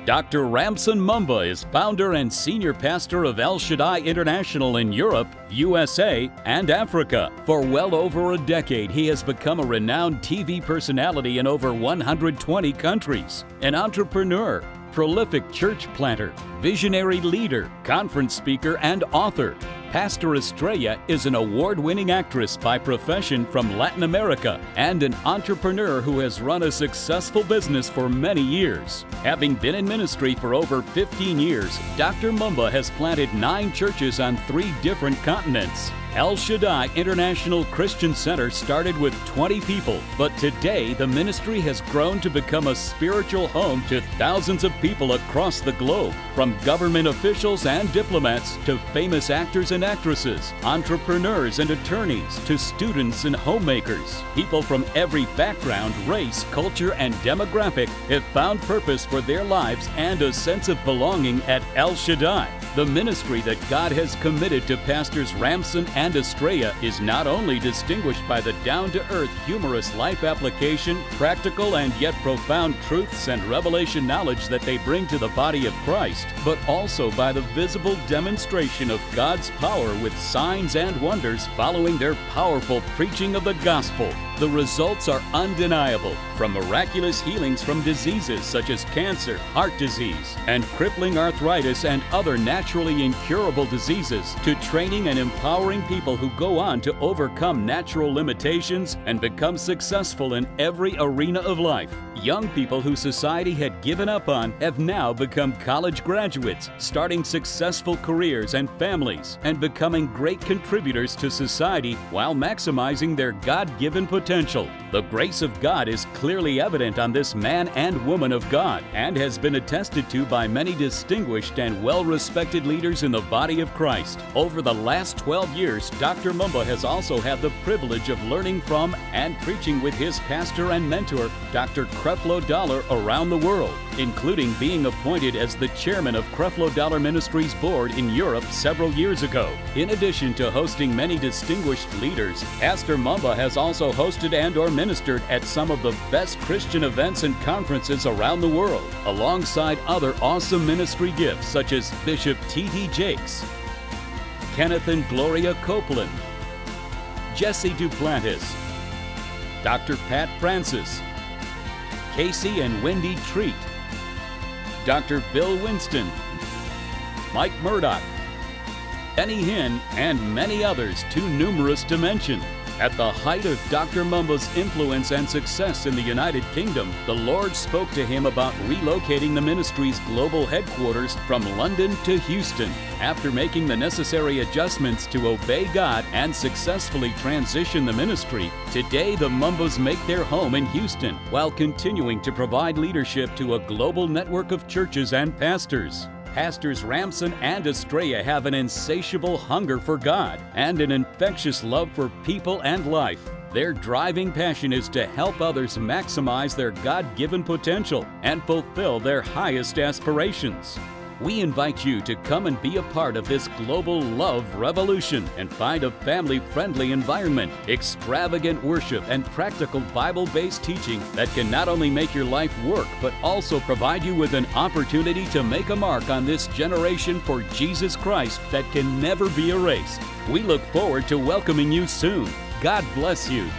Dr. Ramson Mumba is founder and senior pastor of El-Shaddai International in Europe, USA, and Africa. For well over a decade, he has become a renowned TV personality in over 120 countries, an entrepreneur, prolific church planter, visionary leader, conference speaker, and author. Pastor Estrella is an award-winning actress by profession from Latin America and an entrepreneur who has run a successful business for many years. Having been in ministry for over 15 years, Dr. Mumba has planted 9 churches on 3 different continents. El-Shaddai International Christian Center started with 20 people, but today the ministry has grown to become a spiritual home to thousands of people across the globe, from government officials and diplomats to famous actors and actresses, entrepreneurs and attorneys to students and homemakers. People from every background, race, culture, and demographic have found purpose for their lives and a sense of belonging at El-Shaddai. The ministry that God has committed to Pastors Ramson and Estrella is not only distinguished by the down-to-earth, humorous life application, practical and yet profound truths and revelation knowledge that they bring to the body of Christ, but also by the visible demonstration of God's power with signs and wonders following their powerful preaching of the gospel. The results are undeniable, from miraculous healings from diseases such as cancer, heart disease, and crippling arthritis and other naturally incurable diseases, to training and empowering people who go on to overcome natural limitations and become successful in every arena of life. Young people who society had given up on have now become college graduates, starting successful careers and families, and becoming great contributors to society while maximizing their God-given potential. The grace of God is clearly evident on this man and woman of God, and has been attested to by many distinguished and well-respected leaders in the body of Christ. Over the last 12 years, Dr. Mumba has also had the privilege of learning from and preaching with his pastor and mentor, Dr. Creflo Dollar, around the world, including being appointed as the chairman of Creflo Dollar Ministries Board in Europe several years ago. In addition to hosting many distinguished leaders, Pastor Mumba has also hosted and/or ministered at some of the best Christian events and conferences around the world, alongside other awesome ministry gifts such as Bishop T.D. Jakes, Kenneth and Gloria Copeland, Jesse Duplantis, Dr. Pat Francis, Casey and Wendy Treat, Dr. Bill Winston, Mike Murdoch, Benny Hinn, and many others too numerous to mention. At the height of Dr. Mumba's influence and success in the United Kingdom, the Lord spoke to him about relocating the ministry's global headquarters from London to Houston. After making the necessary adjustments to obey God and successfully transition the ministry, today the Mumbas make their home in Houston while continuing to provide leadership to a global network of churches and pastors. Pastors Ramson and Estrella have an insatiable hunger for God and an infectious love for people and life. Their driving passion is to help others maximize their God-given potential and fulfill their highest aspirations. We invite you to come and be a part of this global love revolution and find a family-friendly environment, extravagant worship, and practical Bible-based teaching that can not only make your life work, but also provide you with an opportunity to make a mark on this generation for Jesus Christ that can never be erased. We look forward to welcoming you soon. God bless you.